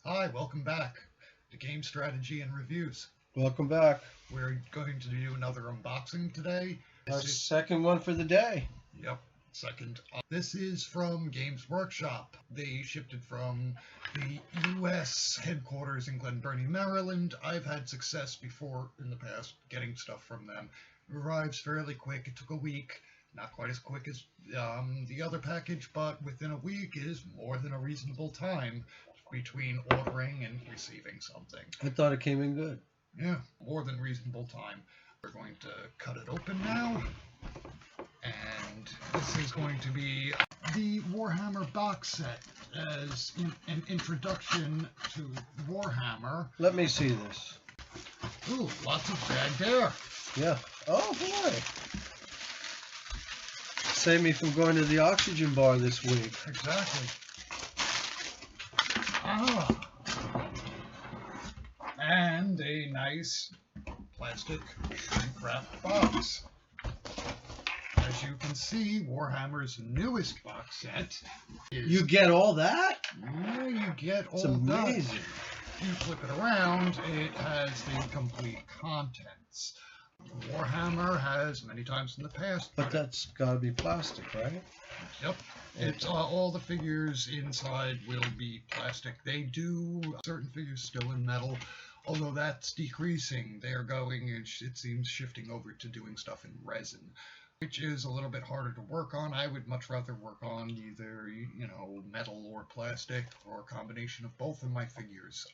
Hi, welcome back to Game Strategy and Reviews. Welcome back. We're going to do another unboxing today. Our second one for the day. Yep, second. This is from Games Workshop. They shipped it from the U.S. headquarters in Glen Burnie, Maryland. I've had success before in the past getting stuff from them. It arrives fairly quick. It took a week. Not quite as quick as the other package, but within a week is more than a reasonable time between ordering and receiving something. I thought it came in good. Yeah, more than reasonable time. We're going to cut it open now, and this is going to be the Warhammer box set as an introduction to Warhammer. Let me see this. Ooh, lots of bagged air. Yeah. Oh boy. Save me from going to the oxygen bar this week. Exactly. And a nice plastic shrink wrapped box. As you can see, Warhammer's newest box set is... You get all that? Yeah, you get all It's amazing. that. You flip it around, it has the complete contents. Warhammer has many times in the past. But that's got to be plastic, right? Yep. It's all the figures inside will be plastic. They do certain figures still in metal, although that's decreasing. They're going, it seems, shifting over to doing stuff in resin, which is a little bit harder to work on. I would much rather work on either, metal or plastic, or a combination of both in my figures.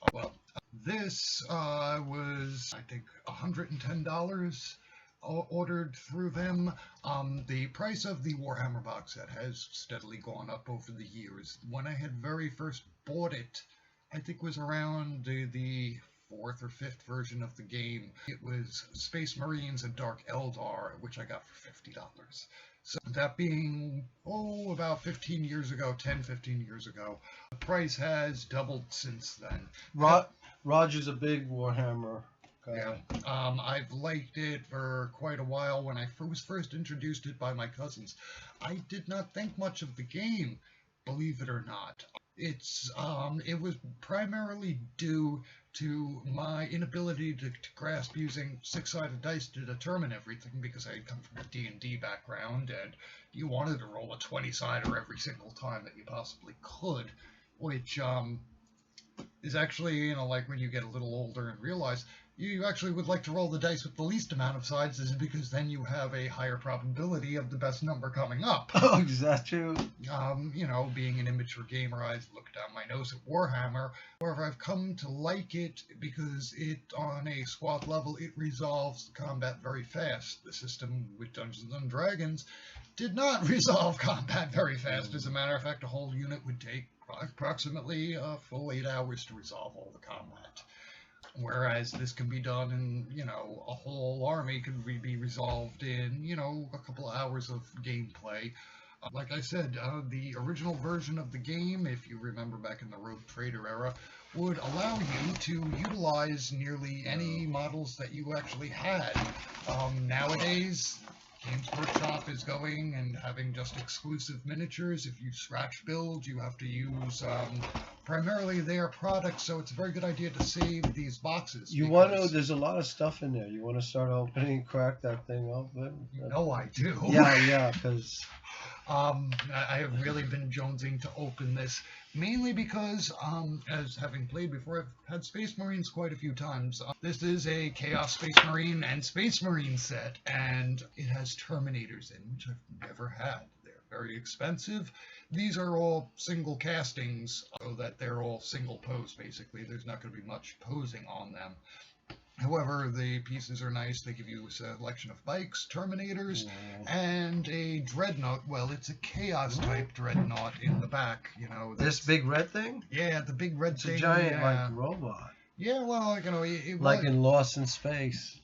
This was, I think, $110 ordered through them. The price of the Warhammer box set has steadily gone up over the years. When I had very first bought it, I think it was around the fourth or fifth version of the game. It was Space Marines and Dark Eldar, which I got for $50. So that being, about 15 years ago, 15 years ago, the price has doubled since then. Roger's a big Warhammer guy. Yeah, I've liked it for quite a while. When I was first introduced it by my cousins, I did not think much of the game, believe it or not. It was primarily due to my inability to grasp using six-sided dice to determine everything, because I had come from a D&D background, and you wanted to roll a 20-sider every single time that you possibly could, which is actually, like when you get a little older and realize you actually would like to roll the dice with the least amount of sides, because then you have a higher probability of the best number coming up. Oh, is that true? Being an immature gamer, I looked down my nose at Warhammer. However, I've come to like it because on a squad level, it resolves the combat very fast. The system with Dungeons & Dragons did not resolve combat very fast. As a matter of fact, a whole unit would take approximately a full 8 hours to resolve all the combat. Whereas this can be done in, a whole army can be resolved in, a couple of hours of gameplay. Like I said, the original version of the game, if you remember back in the Rogue Trader era, would allow you to utilize nearly any models that you actually had. Nowadays, Games Workshop is going and having just exclusive miniatures. If you scratch build, you have to use primarily their products, so it's a very good idea to save these boxes. There's a lot of stuff in there. You want to start opening, crack that thing open? I do. Yeah, because... I have really been jonesing to open this, mainly because, as having played before, I've had Space Marines quite a few times. This is a Chaos Space Marine and Space Marine set, and it has Terminators in, which I've never had. They're very expensive. These are all single castings, so that they're all single pose, basically. There's not going to be much posing on them. However, the pieces are nice. They give you a selection of bikes, Terminators, and a Dreadnought. Well, it's a Chaos-type Dreadnought in the back, This big red thing? Yeah, the big red thing. It's a giant, robot. Yeah, well, like in Lost in Space.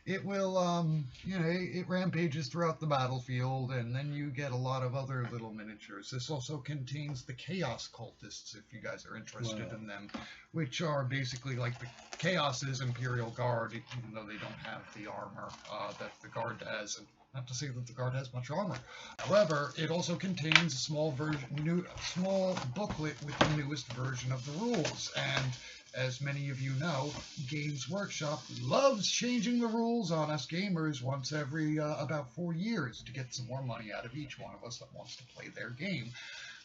It will, it rampages throughout the battlefield, and then you get a lot of other little miniatures. This also contains the Chaos Cultists, if you guys are interested in them, which are basically like the Chaos's Imperial Guard, even though they don't have the armor that the Guard has. And Not to say that the card has much armor. However, it also contains a small booklet with the newest version of the rules. And as many of you know, Games Workshop loves changing the rules on us gamers once every about 4 years to get some more money out of each one of us that wants to play their game.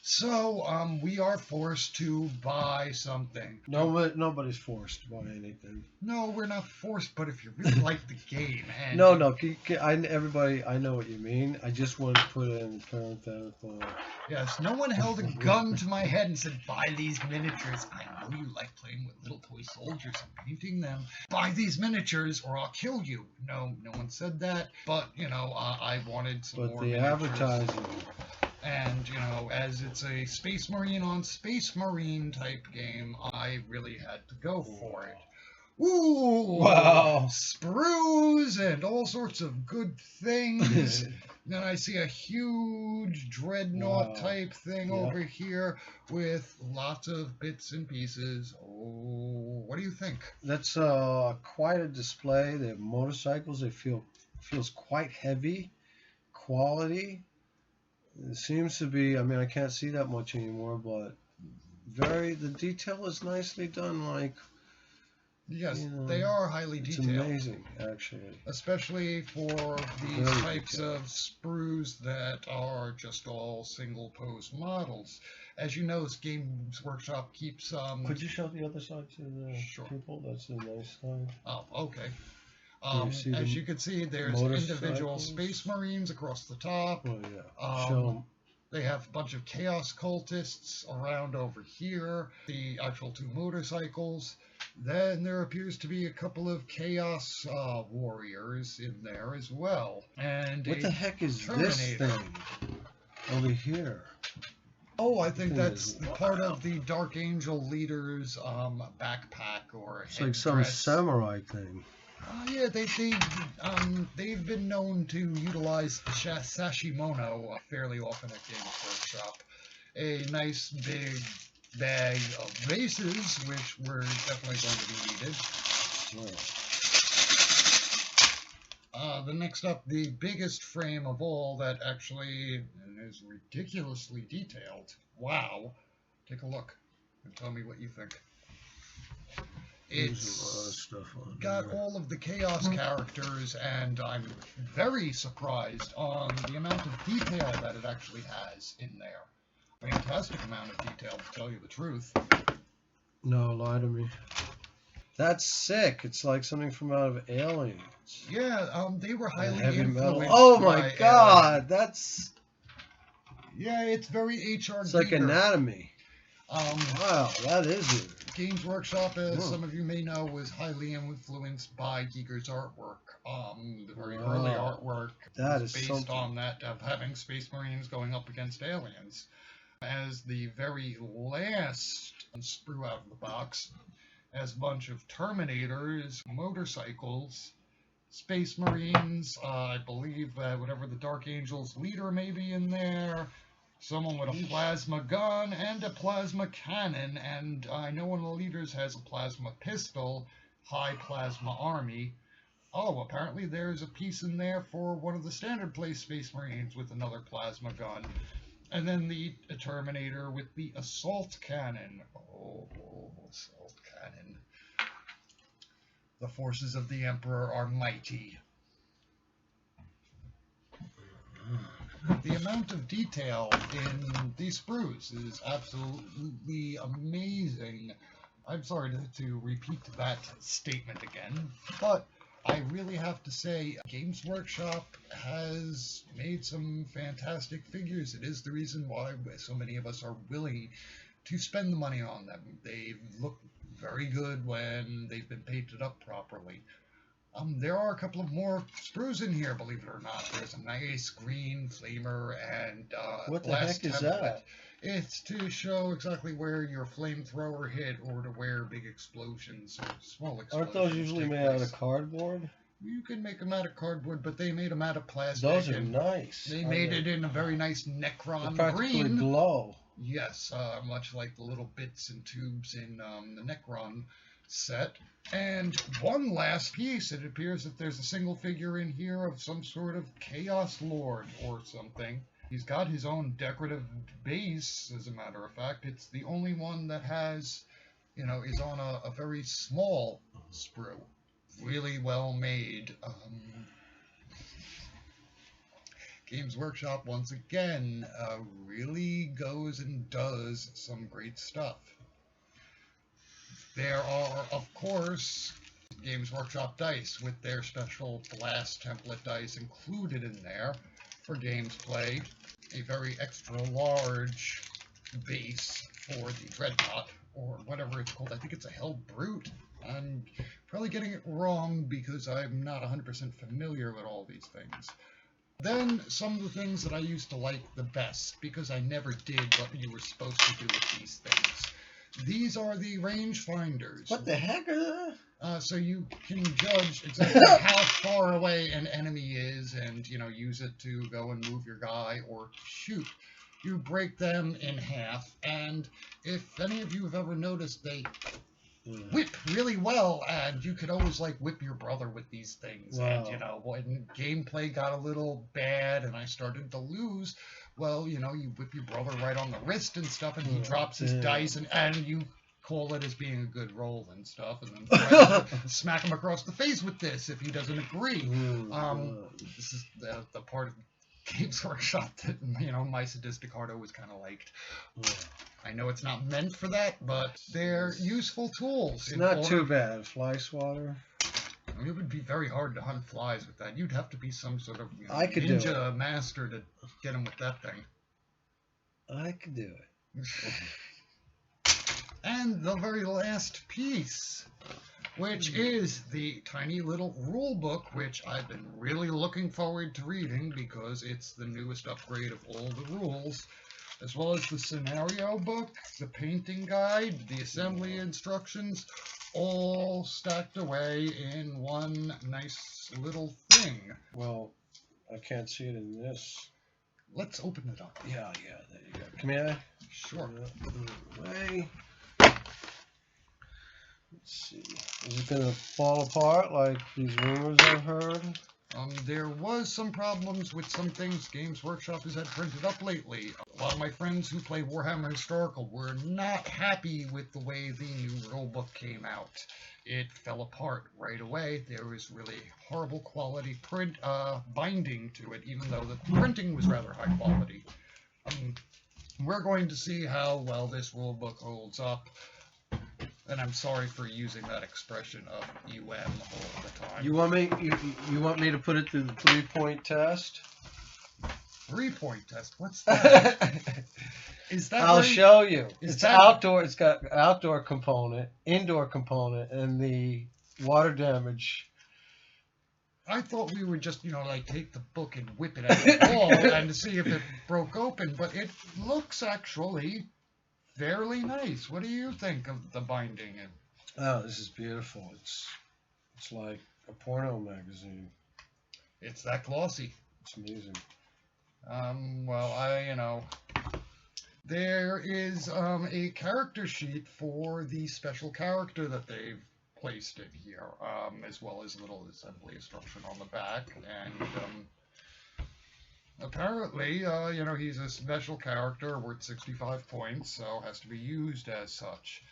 So, we are forced to buy something. No, nobody's forced to buy anything. No, we're not forced, but if you really like the game and... No, everybody, I know what you mean. I just want to put it in parenthetical. Yes, no one held a gun to my head and said, buy these miniatures. I know you like playing with little toy soldiers and painting them. Buy these miniatures or I'll kill you. No one said that, but, I wanted some more miniatures. But the advertising... And, as it's a Space Marine on Space Marine type game, I really had to go for it. Ooh! Wow! Sprues and all sorts of good things. Then I see a huge dreadnought type thing over here with lots of bits and pieces. Oh, what do you think? That's quite a display. They have motorcycles. They feels quite heavy. Quality. It seems to be, I can't see that much anymore, but the detail is nicely done. Like, yes, they are highly detailed. It's amazing, actually. Especially for these types of sprues that are just all single pose models. As you know, Games Workshop keeps... Could you show the other side to the people? That's a nice side. Oh, okay. As you can see, there's individual Space Marines across the top. Oh, yeah. They have a bunch of Chaos Cultists around over here. The actual 2 motorcycles. Then there appears to be a couple of Chaos Warriors in there as well. And what the heck is this thing over here? Oh, I think that's part of the Dark Angel leader's backpack or It's like some samurai thing. Yeah, they've been known to utilize the sashimono fairly often at Games Workshop. A nice big bag of vases, which were definitely going to be needed. The next up, the biggest frame of all that actually is ridiculously detailed. Wow. Take a look and tell me what you think. It's got all of the Chaos characters, and I'm very surprised on the amount of detail that it actually has in there. Fantastic amount of detail, to tell you the truth. No, lie to me. That's sick. It's like something from out of Aliens. Yeah, they were highly influenced. Oh my god, that's... Yeah, it's very H.R. It's like Anatomy. Wow, that is it. Games Workshop, as some of you may know, was highly influenced by Giger's artwork. The very early artwork was based on that, of having Space Marines going up against aliens. As the very last sprue out of the box, as a bunch of Terminators, motorcycles, Space Marines, I believe whatever the Dark Angel's leader may be in there, someone with a plasma gun and a plasma cannon, and I know one of the leaders has a plasma pistol, high plasma army. Oh, apparently there's a piece in there for one of the standard place Space Marines with another plasma gun. And then the Terminator with the assault cannon. Oh, assault cannon. The forces of the Emperor are mighty. The amount of detail in these sprues is absolutely amazing. I'm sorry to repeat that statement again, but I really have to say Games Workshop has made some fantastic figures. It is the reason why so many of us are willing to spend the money on them. They look very good when they've been painted up properly. There are a couple of more sprues in here, believe it or not. There's a nice green flamer and what the heck is that? It's to show exactly where your flamethrower hit, or to where big explosions or small explosions. Aren't those usually made out of cardboard? You can make them out of cardboard, but they made them out of plastic. Those are nice. They made it in a very nice Necron practically green. Glow. Yes, much like the little bits and tubes in the Necron set. And one last piece, it appears that there's a single figure in here of some sort of Chaos Lord or something. He's got his own decorative base, as a matter of fact. It's the only one that has, is on a very small sprue. Really well made. Games Workshop, once again, really goes and does some great stuff. There are, of course, Games Workshop dice with their special blast template dice included in there for games played. A very extra large base for the Dreadnought, or whatever it's called. I think it's a Hell Brute. I'm probably getting it wrong because I'm not 100% familiar with all these things. Then some of the things that I used to like the best, because I never did what you were supposed to do with these things. These are the rangefinders. What the heck are that? So you can judge exactly how far away an enemy is and, use it to go and move your guy or shoot. You break them in half, and if any of you have ever noticed, they whip really well, and you could always, whip your brother with these things. Wow. And, when gameplay got a little bad and I started to lose, well, you whip your brother right on the wrist and stuff, and he drops his dice, and you call it as being a good roll and stuff, and then try to smack him across the face with this if he doesn't agree. This is the part of Games Workshop that, my sadistic heart always kind of liked. I know it's not meant for that, but they're useful tools. It's not too bad. Fly swatter. I mean, it would be very hard to hunt flies with that. You'd have to be some sort of ninja master to get them with that thing. I could do it. And the very last piece, which is the tiny little rule book, which I've been really looking forward to reading because it's the newest upgrade of all the rules, as well as the scenario book, the painting guide, the assembly instructions, all stacked away in one nice little thing. Well, I can't see it in this. Let's open it up. Yeah, there you go. Come here. Sure. Away. Let's see. Is it going to fall apart like these rumors I've heard? There was some problems with some things Games Workshop has had printed up lately. A lot of my friends who play Warhammer Historical were not happy with the way the new rulebook came out. It fell apart right away. There was really horrible quality print binding to it, even though the printing was rather high quality. We're going to see how well this rulebook holds up. And I'm sorry for using that expression of UM all the time. You want me to put it through the 3-point test? 3-point test? What's that? Is that? I'll show you. It's that outdoor. It's got outdoor component, indoor component, and the water damage. I thought we would just, take the book and whip it at the wall and see if it broke open, but it looks actually fairly nice. What do you think of the binding? Oh, this is beautiful. It's like a porno magazine. It's that glossy. It's amazing. Well, there is a character sheet for the special character that they've placed in here, as well as a little assembly instruction on the back, and apparently, he's a special character worth 65 points, so has to be used as such.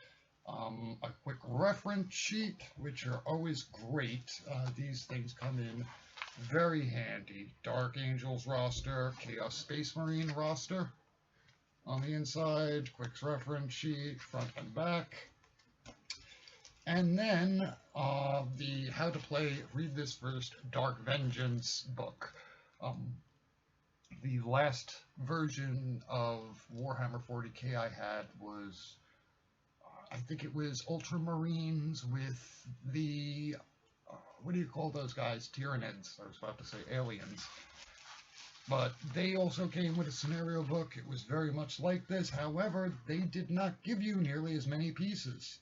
A quick reference sheet, which are always great. These things come in very handy. Dark Angels roster, Chaos Space Marine roster. On the inside, quick reference sheet, front and back. And then the How to Play Read This First Dark Vengeance book. The last version of Warhammer 40k I had was, I think it was Ultramarines with the, what do you call those guys? Tyranids. I was about to say aliens. But they also came with a scenario book. It was very much like this. However, they did not give you nearly as many pieces.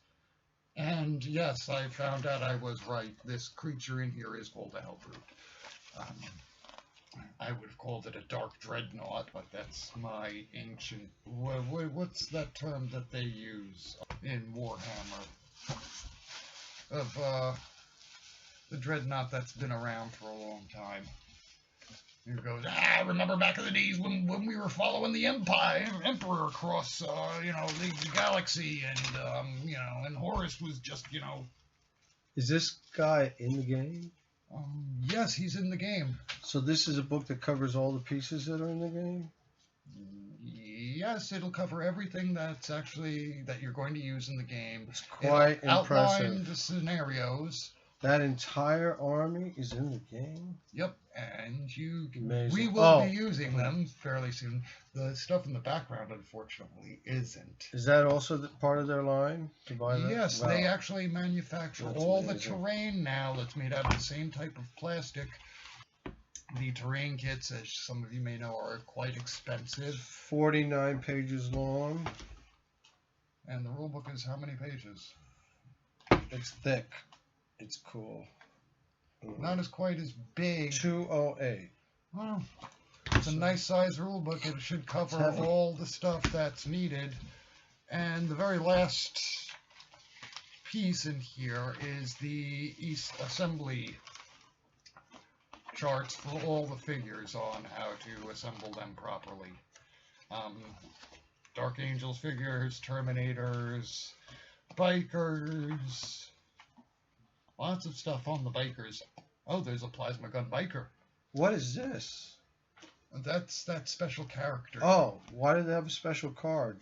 And yes, I found out I was right. This creature in here is called a Hell Brute. I would have called it a Dark Dreadnought, but that's my ancient... What's that term that they use in Warhammer? of the dreadnought that's been around for a long time. Here goes, remember back in the days when we were following the Emperor across, the galaxy, and, and Horus was just, Is this guy in the game? Yes, he's in the game. So this is a book that covers all the pieces that are in the game? Yes, it'll cover everything that you're going to use in the game. It's quite It'll impressive. outline the scenarios. That entire army is in the game? Yep, and Amazing. we will be using them fairly soon. The stuff in the background, unfortunately, isn't. Is that also part of their line to buy that? Yes, Wow. they actually manufacture That's all amazing. the terrain now that's made out of the same type of plastic. The terrain kits, as some of you may know, are quite expensive. 49 pages long. And the rulebook is how many pages? It's thick. It's cool. Not as quite as big. 208. Well, it's a nice size rulebook. It should cover all the stuff that's needed. And the very last piece in here is the assembly charts for all the figures on how to assemble them properly. Dark Angels figures, Terminators, Bikers, lots of stuff on the Bikers. Oh, there's a plasma gun biker. What is this? That's that special character. Oh, why do they have a special card?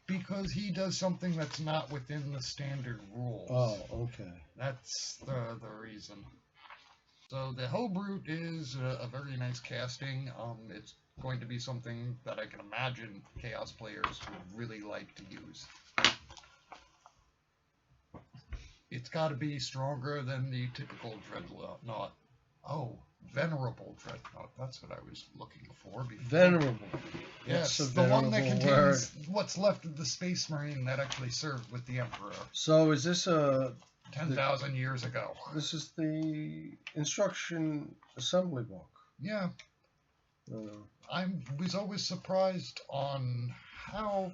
Because he does something that's not within the standard rules. Oh, okay. That's the reason. So the Hellbrute is a very nice casting. It's going to be something that I can imagine Chaos players would really like to use. It's got to be stronger than the typical Dreadnought. Oh, Venerable Dreadnought. That's what I was looking for before. Venerable. Yes, That's a the one that venerable contains what's left of the Space Marine that actually served with the Emperor So is this 10,000 years ago. This is the instruction assembly book. Yeah. I was always surprised on how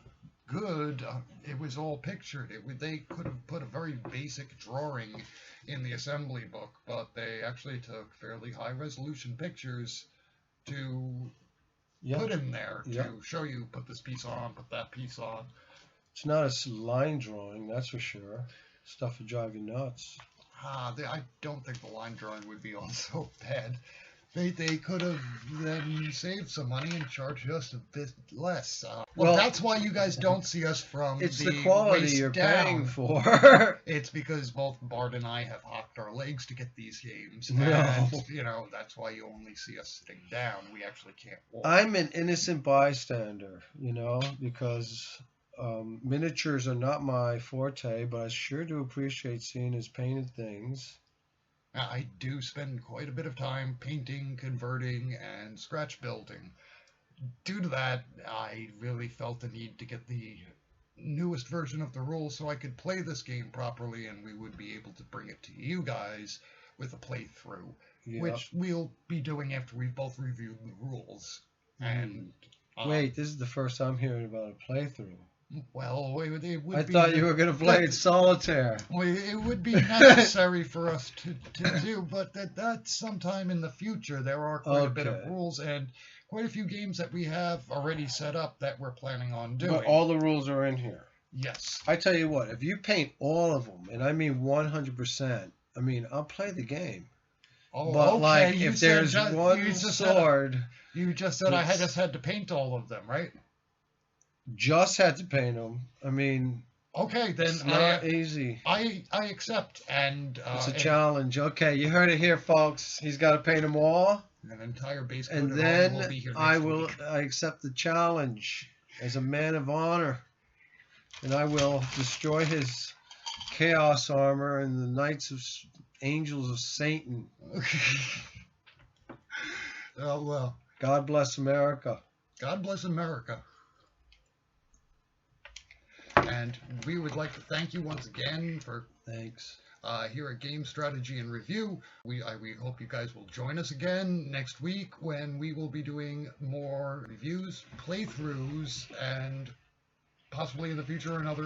good it was all pictured. They could have put a very basic drawing in the assembly book, but they actually took fairly high resolution pictures to put in there to show you, put this piece on, put that piece on. It's not a line drawing, that's for sure. Stuff would drive you nuts. I don't think the line drawing would be all so bad. They could have then saved some money and charged us a bit less. Well, that's why you guys don't see us from it's the the quality waist you're down. paying for. It's because both Bart and I have hocked our legs to get these games. No. And, that's why you only see us sitting down. We actually can't walk. I'm an innocent bystander, because miniatures are not my forte, but I sure do appreciate seeing his painted things. I do spend quite a bit of time painting, converting, and scratch building. Due to that, I really felt the need to get the newest version of the rules so I could play this game properly, and we would be able to bring it to you guys with a playthrough, which we'll be doing after we've both reviewed the rules. And wait, this is the first I'm hearing about a playthrough. Well, it would I thought you were going to play it solitaire. It would be necessary for us to do, but that's sometime in the future. There are quite a bit of rules and quite a few games that we have already set up that we're planning on doing. But all the rules are in here. Yes. I tell you what, if you paint all of them, and I mean 100%, I'll play the game. Oh, but okay. if there's one sword... You just said I just had to paint all of them, right? Just had to paint them. Okay, then it's not easy. I accept, and it's a challenge. Okay, you heard it here, folks. He's got to paint them all. An entire base coat and of then will be here next week. I accept the challenge as a man of honor, and I will destroy his chaos armor and the knights of angels of Satan. Oh well. God bless America. God bless America. And we would like to thank you once again for here at Game Strategy and Review. We hope you guys will join us again next week when we will be doing more reviews, playthroughs, and possibly in the future another